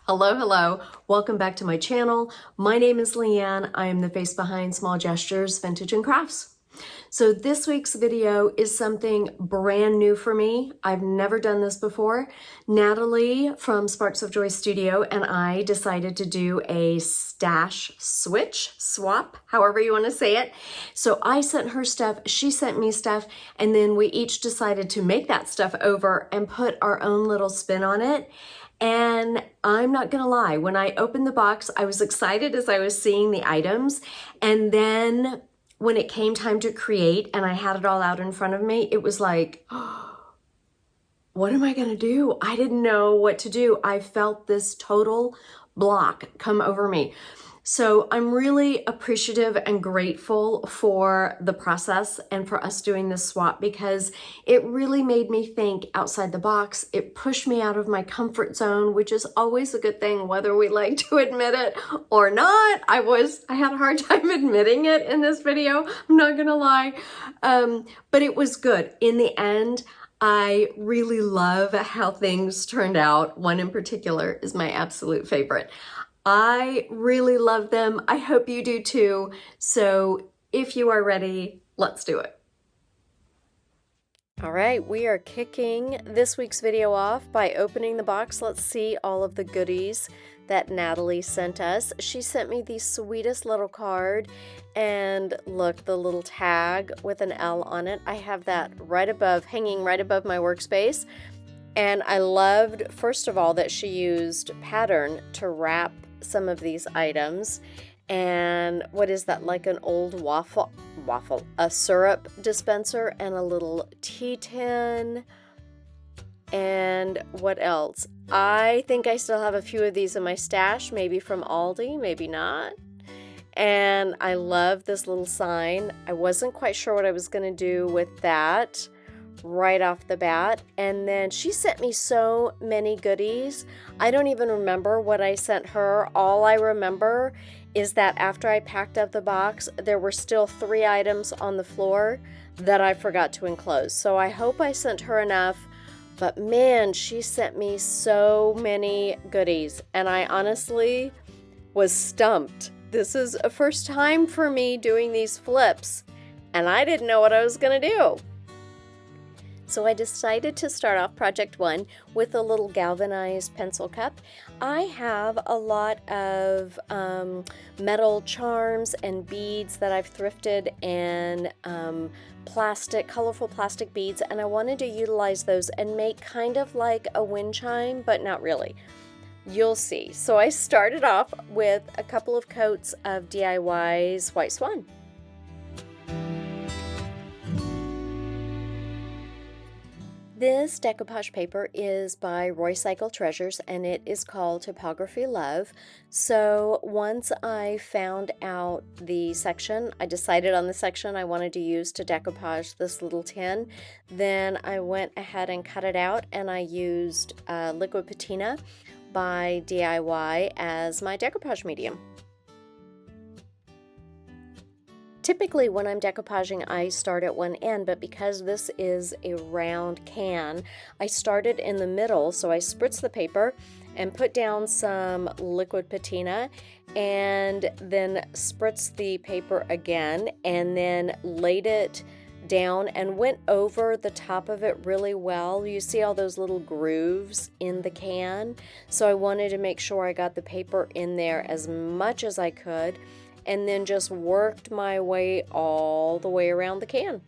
Hello, hello. Welcome back to my channel. My name is Leanne. I am the face behind Small Gestures, Vintage and Crafts. So this week's video is something brand new for me. I've never done this before. Natalie from Sparks of Joy Studio and I decided to do a stash swap, however you want to say it. So I sent her stuff, she sent me stuff, and then we each decided to make that stuff over and put our own little spin on it. And I'm not gonna lie, when I opened the box, I was excited as I was seeing the items. And then when it came time to create and I had it all out in front of me, it was like, what am I gonna do? I didn't know what to do. I felt this total block come over me. So I'm really appreciative and grateful for the process and for us doing this swap because it really made me think outside the box. It pushed me out of my comfort zone, which is always a good thing, whether we like to admit it or not. I had a hard time admitting it in this video, I'm not gonna lie. But it was good. In the end, I really love how things turned out. One in particular is my absolute favorite. I really love them. I hope you do too. So if you are ready, let's do it. All right, we are kicking this week's video off by opening the box. Let's see all of the goodies that Natalie sent us. She sent me the sweetest little card, and look, the little tag with an L on it. I have that hanging right above my workspace. And I loved, first of all, that she used pattern to wrap some of these items. And what is that, like an old a syrup dispenser and a little tea tin. And what else? I think I still have a few of these in my stash, maybe from Aldi, maybe not. And I love this little sign. I wasn't quite sure what I was going to do with that right off the bat. And then she sent me so many goodies. I don't even remember what I sent her. All I remember is that after I packed up the box, there were still 3 items on the floor that I forgot to enclose. So I hope I sent her enough, but man, she sent me so many goodies and I honestly was stumped. This is a first time for me doing these flips and I didn't know what I was gonna do. So I decided to start off project 1 with a little galvanized pencil cup. I have a lot of metal charms and beads that I've thrifted and colorful plastic beads, and I wanted to utilize those and make kind of like a wind chime, but not really. You'll see. So I started off with a couple of coats of DIY's White Swan. This decoupage paper is by Roycycle Treasures and it is called Topography Love. So once I found out the section, I decided on the section I wanted to use to decoupage this little tin. Then I went ahead and cut it out and I used liquid patina by DIY as my decoupage medium. Typically when I'm decoupaging, I start at one end, but because this is a round can, I started in the middle. So I spritzed the paper and put down some liquid patina and then spritzed the paper again and then laid it down and went over the top of it really well. You see all those little grooves in the can. So I wanted to make sure I got the paper in there as much as I could, and then just worked my way all the way around the can.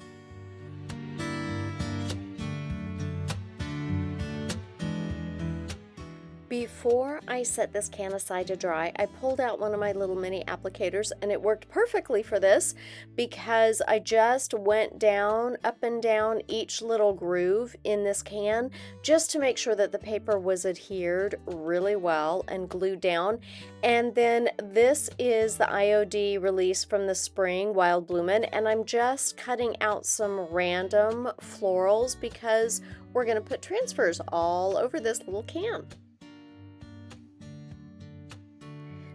Before I set this can aside to dry, I pulled out one of my little mini applicators and it worked perfectly for this because I just went down, up and down each little groove in this can just to make sure that the paper was adhered really well and glued down. And then this is the IOD release from the spring, Wild Bloomin', and I'm just cutting out some random florals because we're going to put transfers all over this little can.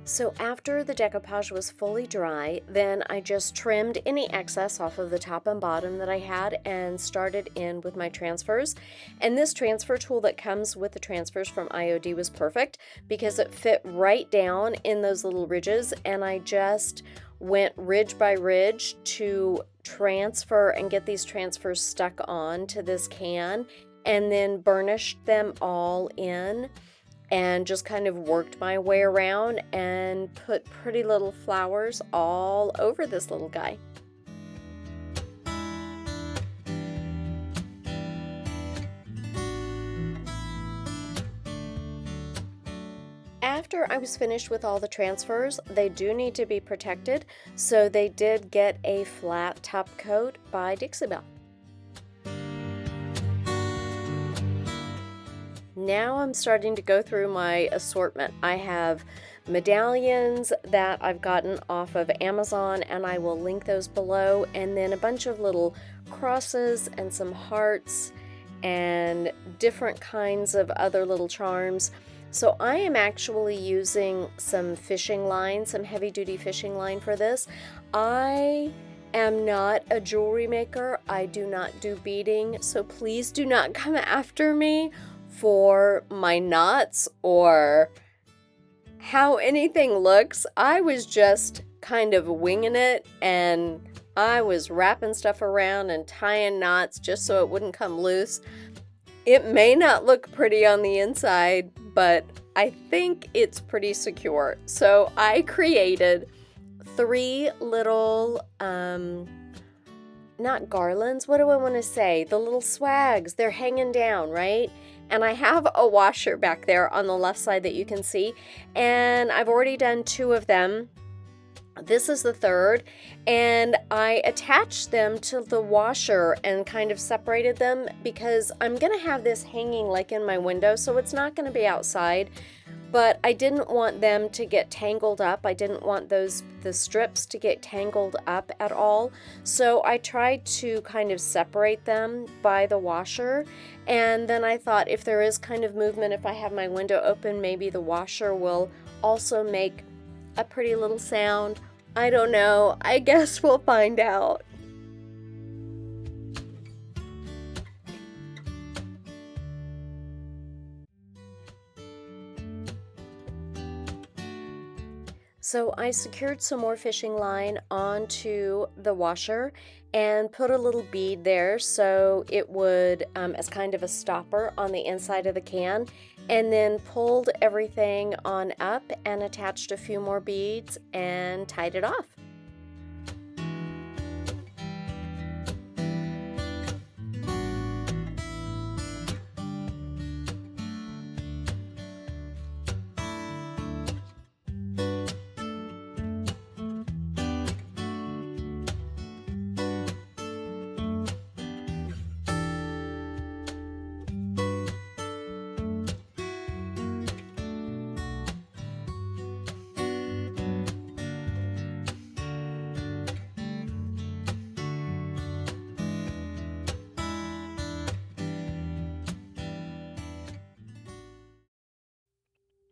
So after the decoupage was fully dry, then I just trimmed any excess off of the top and bottom that I had and started in with my transfers. And this transfer tool that comes with the transfers from IOD was perfect because it fit right down in those little ridges, and I just went ridge by ridge to transfer and get these transfers stuck on to this can, and then burnished them all in and just kind of worked my way around and put pretty little flowers all over this little guy. After I was finished with all the transfers, they do need to be protected, so they did get a flat top coat by Dixie Belle. Now I'm starting to go through my assortment. I have medallions that I've gotten off of Amazon, and I will link those below, and then a bunch of little crosses and some hearts and different kinds of other little charms. So I am actually using some fishing line, some heavy-duty fishing line for this. I am not a jewelry maker. I do not do beading, so please do not come after me for my knots or how anything looks. I was just kind of winging it, and I was wrapping stuff around and tying knots just so it wouldn't come loose. It may not look pretty on the inside, but I think it's pretty secure. So I created 3 little, not garlands, what do I want to say? The little swags, they're hanging down, right? And I have a washer back there on the left side that you can see, and I've already done 2 of them. This is the 3rd, and I attached them to the washer and kind of separated them because I'm gonna have this hanging like in my window, so it's not gonna be outside, but I didn't want them to get tangled up. I didn't want the strips to get tangled up at all, so I tried to kind of separate them by the washer. And then I thought, if there is kind of movement, if I have my window open, maybe the washer will also make a pretty little sound. I don't know. I guess we'll find out. So I secured some more fishing line onto the washer and put a little bead there so it would, as kind of a stopper on the inside of the can, and then pulled everything on up and attached a few more beads and tied it off.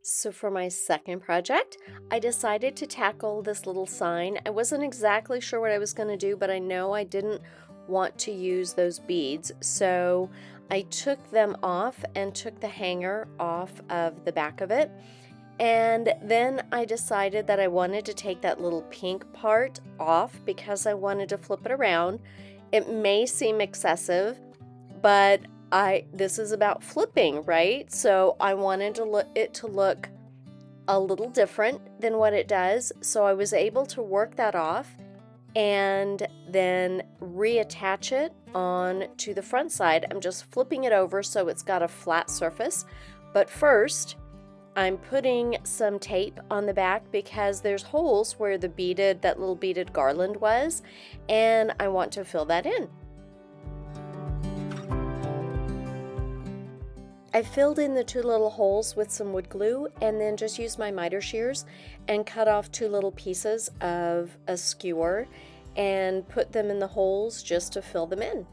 So for my second project, I decided to tackle this little sign. I wasn't exactly sure what I was going to do, but I know I didn't want to use those beads. So I took them off and took the hanger off of the back of it. And then I decided that I wanted to take that little pink part off because I wanted to flip it around. It may seem excessive, but this is about flipping, right? So I wanted it to look a little different than what it does. So I was able to work that off and then reattach it on to the front side. I'm just flipping it over so it's got a flat surface. But first, I'm putting some tape on the back because there's holes where that little beaded garland was, and I want to fill that in. I filled in the 2 little holes with some wood glue and then just used my miter shears and cut off 2 little pieces of a skewer and put them in the holes just to fill them in.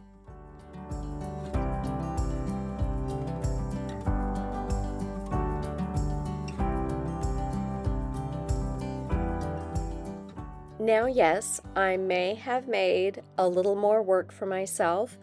Now, yes, I may have made a little more work for myself,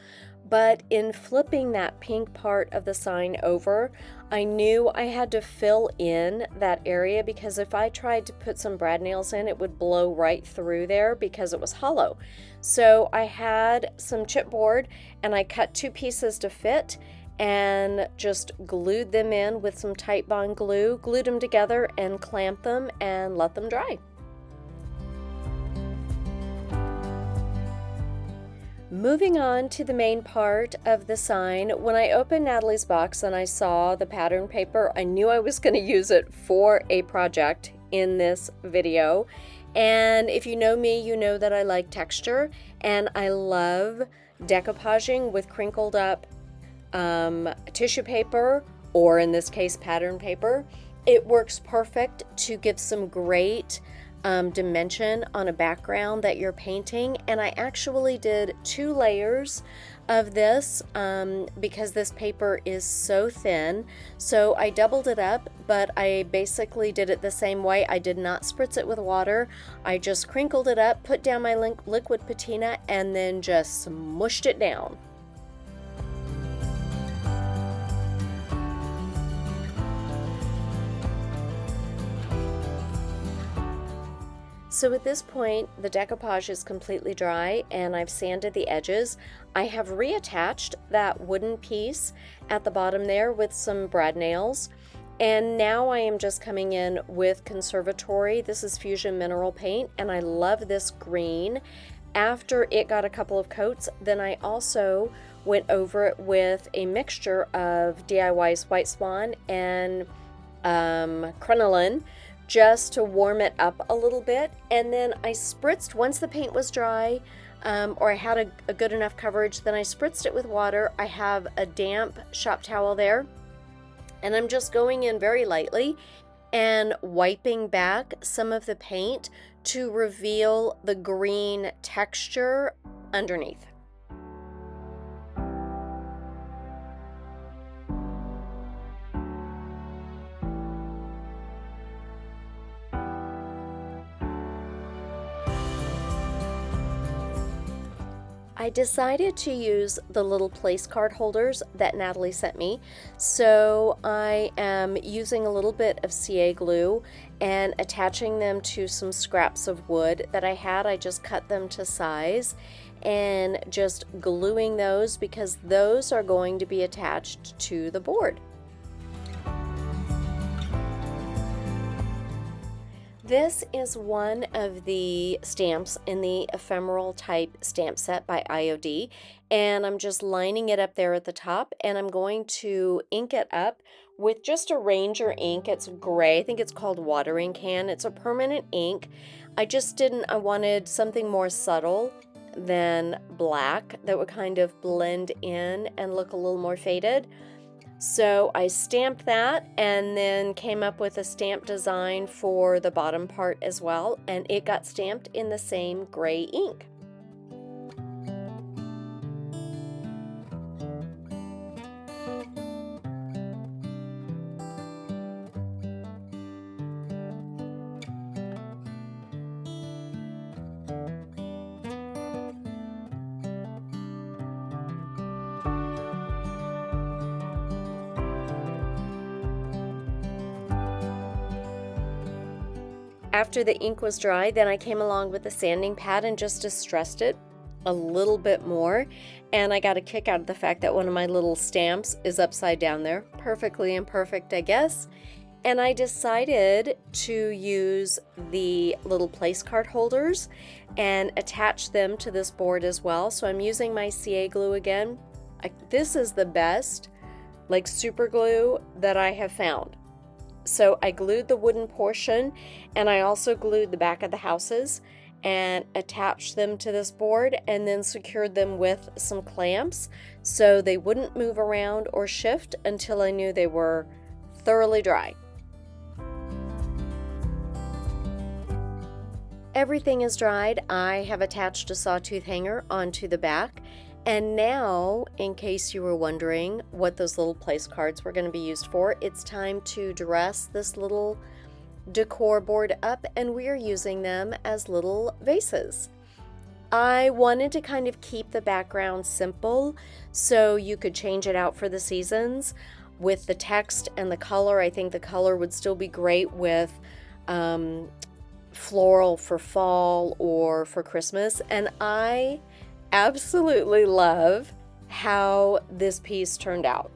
but in flipping that pink part of the sign over, I knew I had to fill in that area because if I tried to put some brad nails in, it would blow right through there because it was hollow. So I had some chipboard and I cut 2 pieces to fit and just glued them in with some Titebond glue, glued them together and clamped them and let them dry. Moving on to the main part of the sign, when I opened Natalie's box and I saw the pattern paper, I knew I was going to use it for a project in this video. And if you know me, you know that I like texture and I love decoupaging with crinkled up tissue paper, or in this case pattern paper. It works perfect to give some great dimension on a background that you're painting, and I actually did 2 layers of this because this paper is so thin, so I doubled it up, but I basically did it the same way. I did not spritz it with water. I just crinkled it up, put down my liquid patina, and then just smushed it down. So at this point, the decoupage is completely dry and I've sanded the edges. I have reattached that wooden piece at the bottom there with some brad nails. And now I am just coming in with Conservatory. This is Fusion Mineral Paint and I love this green. After it got a couple of coats, then I also went over it with a mixture of DIY's White Swan and crinoline, just to warm it up a little bit. And then I spritzed, once the paint was dry, or I had a good enough coverage, then I spritzed it with water. I have a damp shop towel there, and I'm just going in very lightly and wiping back some of the paint to reveal the green texture underneath. I decided to use the little place card holders that Natalie sent me. So I am using a little bit of CA glue and attaching them to some scraps of wood that I had. I just cut them to size and just gluing those because those are going to be attached to the board. This is one of the stamps in the ephemeral type stamp set by IOD, and I'm just lining it up there at the top, and I'm going to ink it up with just a Ranger ink. It's gray. I think it's called watering can. It's a permanent ink. I wanted something more subtle than black that would kind of blend in and look a little more faded. So I stamped that and then came up with a stamp design for the bottom part as well, and it got stamped in the same gray ink. After the ink was dry, then I came along with a sanding pad and just distressed it a little bit more. And I got a kick out of the fact that one of my little stamps is upside down there. Perfectly imperfect, I guess. And I decided to use the little place card holders and attach them to this board as well. So I'm using my CA glue again. This is the best, like, super glue that I have found. So I glued the wooden portion and I also glued the back of the houses and attached them to this board and then secured them with some clamps so they wouldn't move around or shift until I knew they were thoroughly dry. Everything is dried. I have attached a sawtooth hanger onto the back. And now, in case you were wondering what those little place cards were going to be used for, it's time to dress this little decor board up, and we are using them as little vases. I wanted to kind of keep the background simple so you could change it out for the seasons. With the text and the color, I think the color would still be great with floral for fall or for Christmas. And I absolutely love how this piece turned out.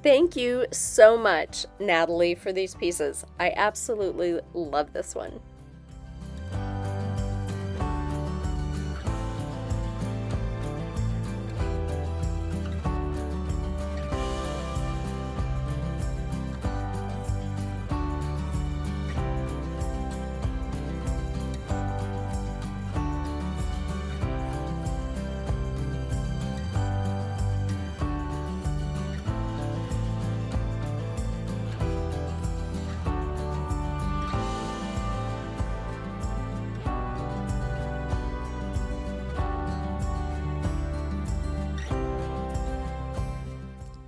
Thank you so much, Natalie, for these pieces. I absolutely love this one.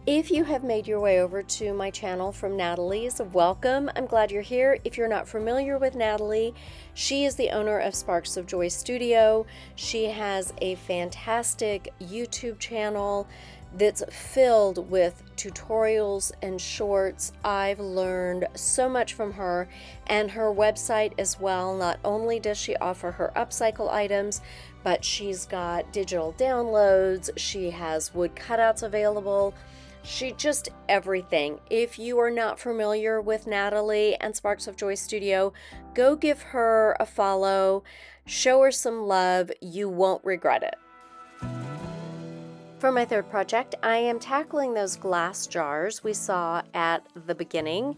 If you have made your way over to my channel from Natalie's, welcome. I'm glad you're here. If you're not familiar with Natalie, she is the owner of Sparks of Joy Studio. She has a fantastic YouTube channel that's filled with tutorials and shorts. I've learned so much from her, and her website as well. Not only does she offer her upcycle items, but she's got digital downloads. She has wood cutouts available. She just everything. If you are not familiar with Natalie and Sparks of Joy Studio, go give her a follow, show her some love. You won't regret it. For my third project, I am tackling those glass jars we saw at the beginning,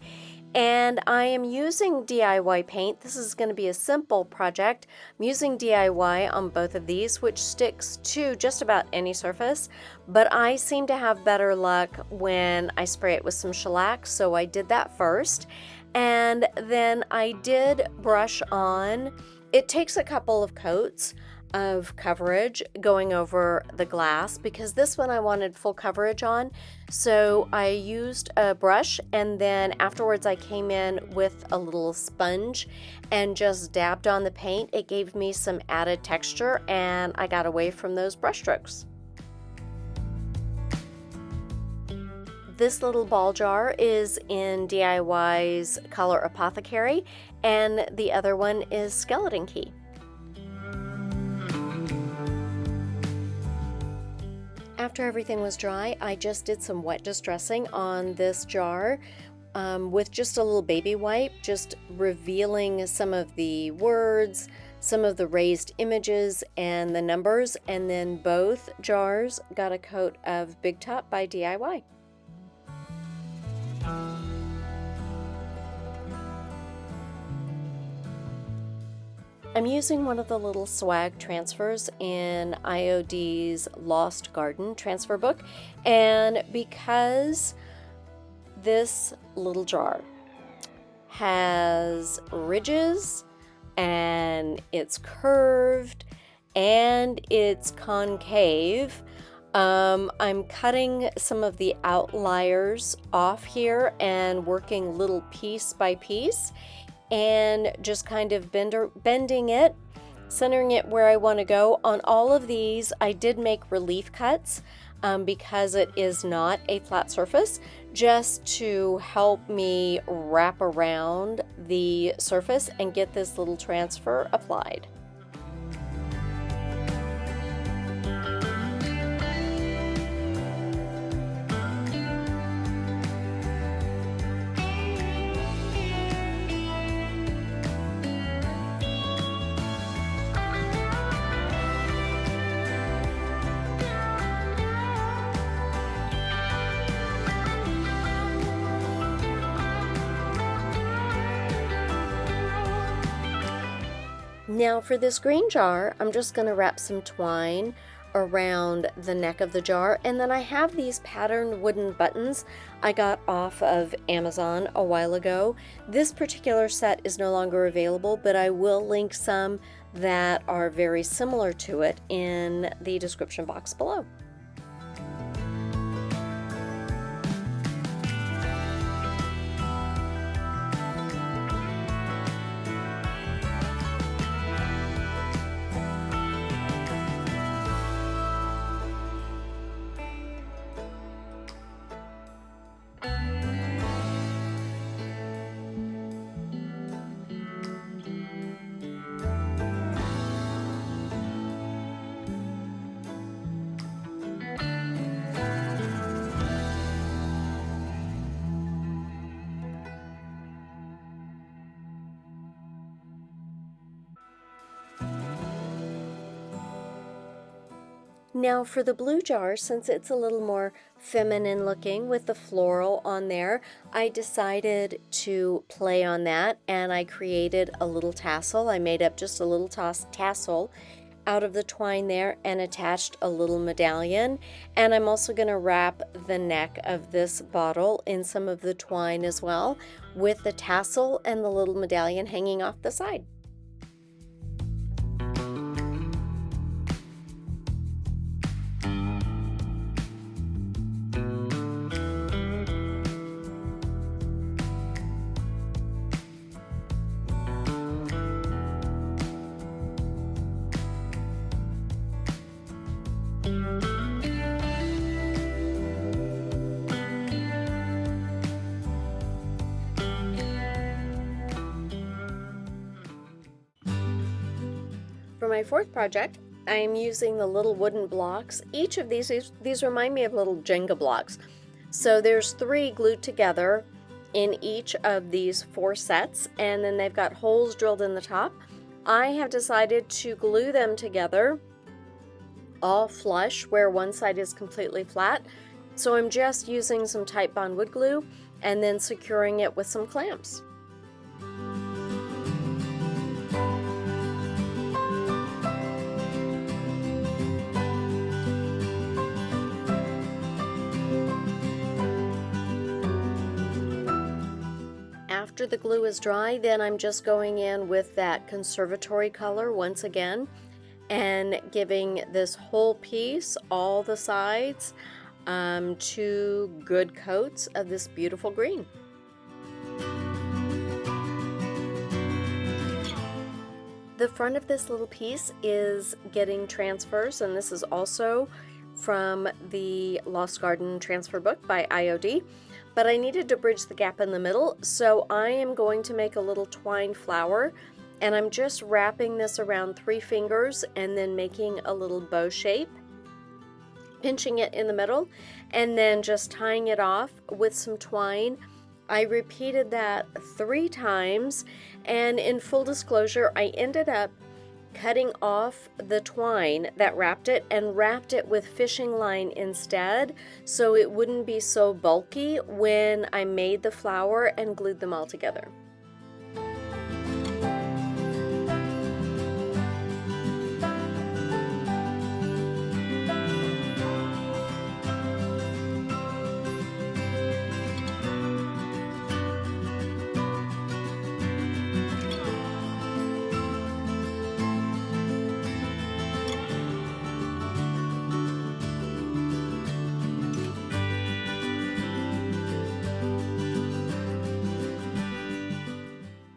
and I am using DIY paint. This is going to be a simple project. I'm using DIY on both of these, which sticks to just about any surface, but I seem to have better luck when I spray it with some shellac, so I did that first. And then I did brush on. It takes a couple of coats of coverage going over the glass because this one I wanted full coverage on. So I used a brush, and then afterwards I came in with a little sponge and just dabbed on the paint. It gave me some added texture, and I got away from those brush strokes. This little ball jar is in DIY's Color Apothecary, and the other one is Skeleton Key. After everything was dry, I just did some wet distressing on this jar with just a little baby wipe, just revealing some of the words, some of the raised images and the numbers, and then both jars got a coat of Big Top by DIY. I'm using one of the little swag transfers in IOD's Lost Garden transfer book, and because this little jar has ridges and it's curved and it's concave, I'm cutting some of the outliers off here and working little piece by piece, and just kind of bending it, centering it where I want to go. On all of these, I did make relief cuts because it is not a flat surface, just to help me wrap around the surface and get this little transfer applied. Now for this green jar, I'm just going to wrap some twine around the neck of the jar, and then I have these patterned wooden buttons I got off of Amazon a while ago. This particular set is no longer available, but I will link some that are very similar to it in the description box below. Now for the blue jar, since it's a little more feminine looking with the floral on there, I decided to play on that, and I created a little tassel. I made up just a little tassel out of the twine there and attached a little medallion. And I'm also going to wrap the neck of this bottle in some of the twine as well, with the tassel and the little medallion hanging off the side. For my fourth project, I am using the little wooden blocks. Each of these remind me of little Jenga blocks. So there's 3 glued together in each of these 4 sets, and then they've got holes drilled in the top. I have decided to glue them together all flush where one side is completely flat. So I'm just using some Titebond wood glue and then securing it with some clamps. After the glue is dry, then I'm just going in with that conservatory color once again and giving this whole piece, all the sides, 2 good coats of this beautiful green. The front of this little piece is getting transfers, and this is also from the Lost Garden transfer book by IOD. But I needed to bridge the gap in the middle, so I am going to make a little twine flower, and I'm just wrapping this around 3 fingers and then making a little bow shape, pinching it in the middle, and then just tying it off with some twine. I repeated that 3 times, and in full disclosure, I ended up cutting off the twine that wrapped it and wrapped it with fishing line instead, so it wouldn't be so bulky when I made the flower and glued them all together.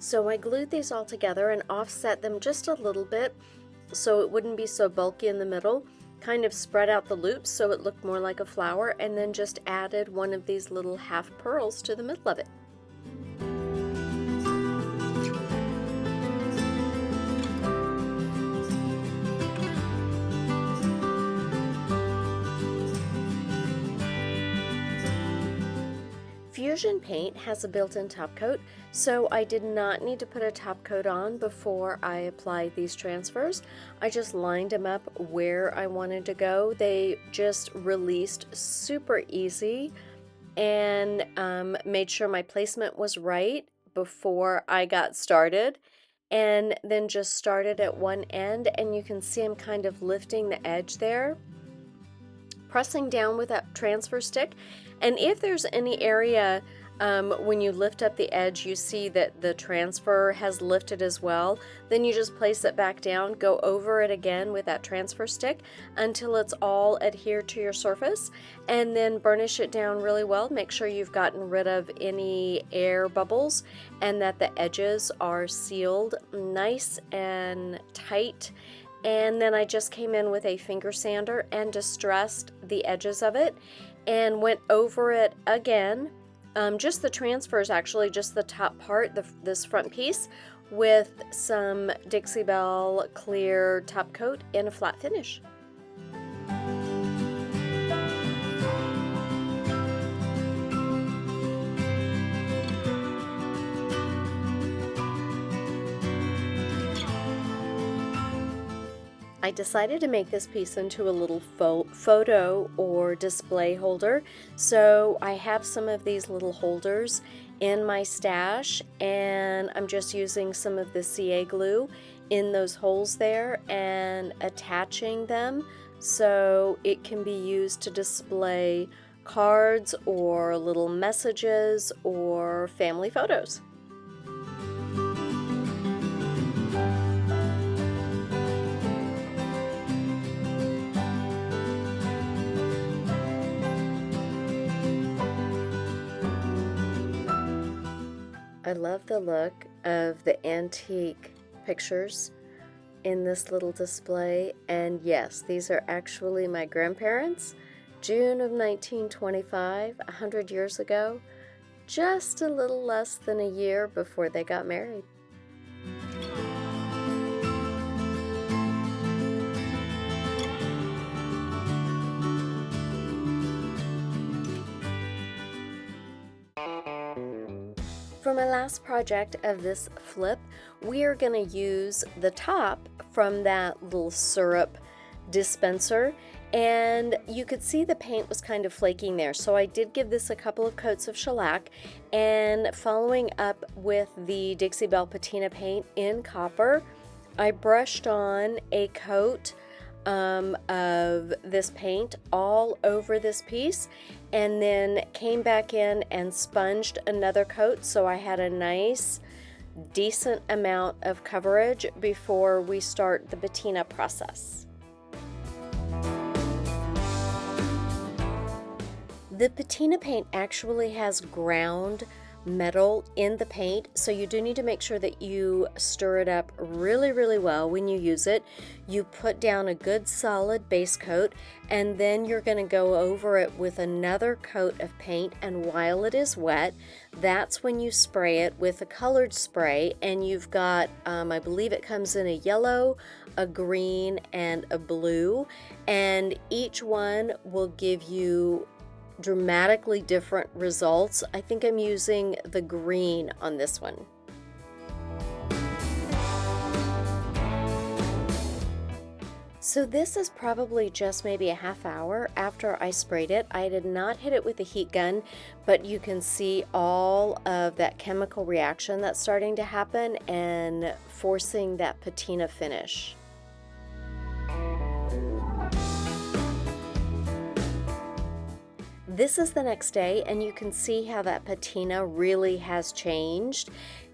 So I glued these all together and offset them just a little bit so it wouldn't be so bulky in the middle, kind of spread out the loops so it looked more like a flower, and then just added one of these little half pearls to the middle of it. Fusion paint has a built-in top coat, so I did not need to put a top coat on before I applied these transfers. I just lined them up where I wanted to go. They just released super easy, and made sure my placement was right before I got started, and then just started at one end, and you can see I'm kind of lifting the edge there, pressing down with that transfer stick. And if there's any area when you lift up the edge you see that the transfer has lifted as well, then you just place it back down, go over it again with that transfer stick until it's all adhered to your surface, and then burnish it down really well. Make sure you've gotten rid of any air bubbles and that the edges are sealed nice and tight. And then I just came in with a finger sander and distressed the edges of it and went over it again, just the transfers actually, just the top part, this front piece, with some Dixie Belle clear top coat in a flat finish. I decided to make this piece into a little photo or display holder. So I have some of these little holders in my stash, and I'm just using some of the CA glue in those holes there and attaching them so it can be used to display cards or little messages or family photos. I love the look of the antique pictures in this little display, and yes, these are actually my grandparents. June of 1925, 100 years ago, just a little less than a year before they got married. For my last project of this flip, we are going to use the top from that little syrup dispenser, and you could see the paint was kind of flaking there, so I did give this a couple of coats of shellac, and following up with the Dixie Belle patina paint in copper, I brushed on a coat of this paint all over this piece, and then came back in and sponged another coat so I had a nice decent amount of coverage before we start the patina process. The patina paint actually has ground metal in the paint, so you do need to make sure that you stir it up really well when you use it. You put down a good solid base coat, and then you're going to go over it with another coat of paint, and while it is wet, that's when you spray it with a colored spray, and you've got I believe it comes in a yellow, a green, and a blue, and each one will give you dramatically different results. I think I'm using the green on this one. So this is probably just maybe a half hour after I sprayed it. I did not hit it with a heat gun, but you can see all of that chemical reaction that's starting to happen and forcing that patina finish. This is the next day, and you can see how that patina really has changed.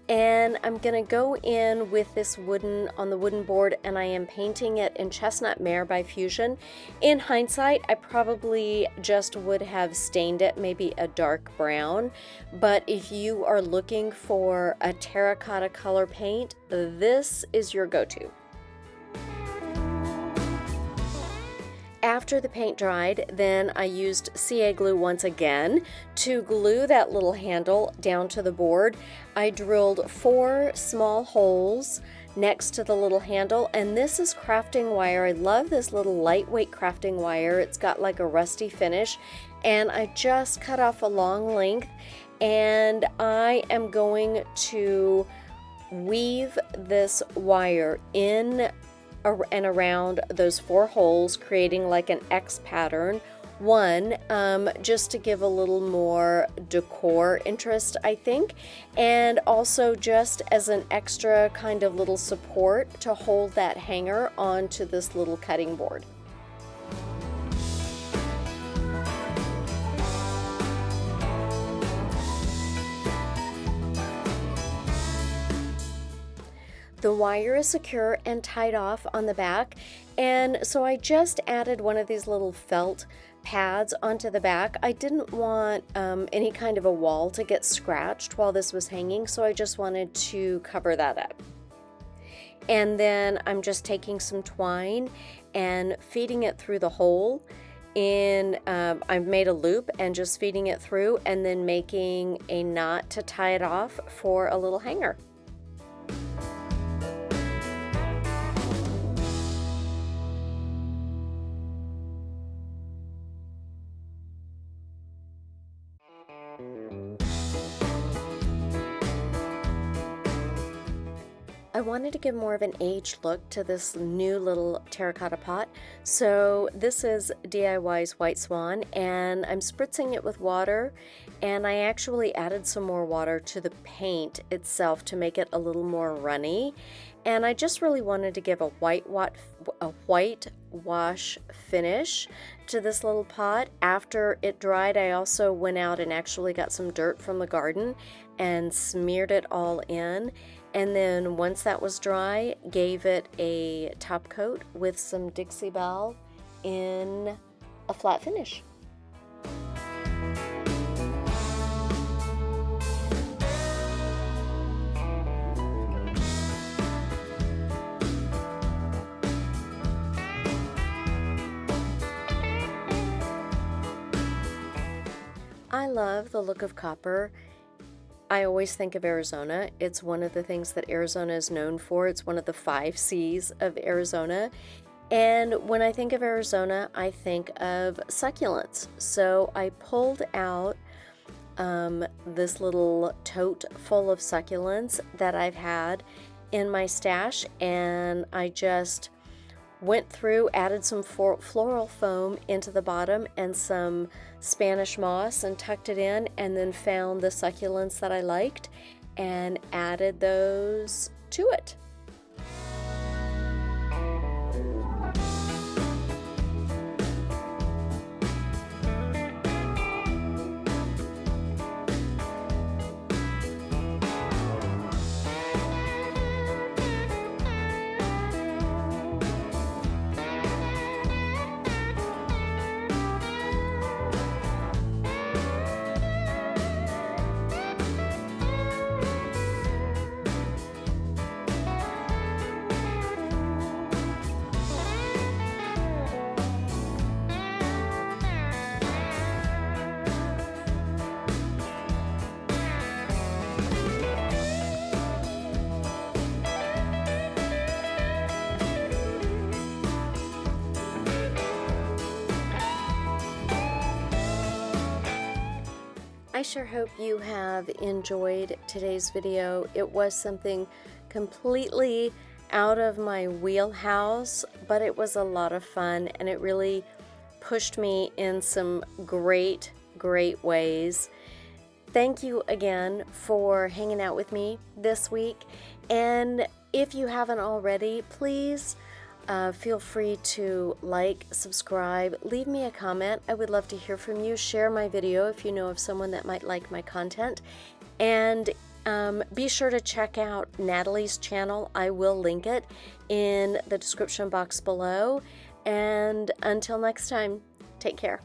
And I'm gonna go in with this on the wooden board, and I am painting it in Chestnut Mare by Fusion. In hindsight, I probably just would have stained it maybe a dark brown, but if you are looking for a terracotta color paint, this is your go-to. After the paint dried, then I used CA glue once again to glue that little handle down to the board. I drilled 4 small holes next to the little handle, and this is crafting wire. I love this little lightweight crafting wire. It's got like a rusty finish, and I just cut off a long length, and I am going to weave this wire in and around those 4 holes, creating like an X pattern. One, just to give a little more decor interest, I think, and also just as an extra kind of little support to hold that hanger onto this little cutting board. The wire is secure and tied off on the back, and so I just added one of these little felt pads onto the back. I didn't want any kind of a wall to get scratched while this was hanging, so I just wanted to cover that up. And then I'm just taking some twine and feeding it through the hole. I've made a loop and just feeding it through, and then making a knot to tie it off for a little hanger. I wanted to give more of an aged look to this new little terracotta pot. So this is DIY's White Swan, and I'm spritzing it with water, and I actually added some more water to the paint itself to make it a little more runny. And I just really wanted to give a white wash finish to this little pot. After it dried, I also went out and actually got some dirt from the garden and smeared it all in. And then once that was dry, gave it a top coat with some Dixie Belle in a flat finish. I love the look of copper. I always think of Arizona. It's one of the things that Arizona is known for. It's one of the 5 C's of Arizona. And when I think of Arizona, I think of succulents. So I pulled out this little tote full of succulents that I've had in my stash, and I just went through, added some floral foam into the bottom and some Spanish moss and tucked it in, and then found the succulents that I liked and added those to it. I sure hope you have enjoyed today's video. It was something completely out of my wheelhouse, but it was a lot of fun, and it really pushed me in some great ways. Thank you again for hanging out with me this week, and if you haven't already, please feel free to like, subscribe, leave me a comment. I would love to hear from you. Share my video if you know of someone that might like my content. And be sure to check out Natalie's channel. I will link it in the description box below. And until next time, take care.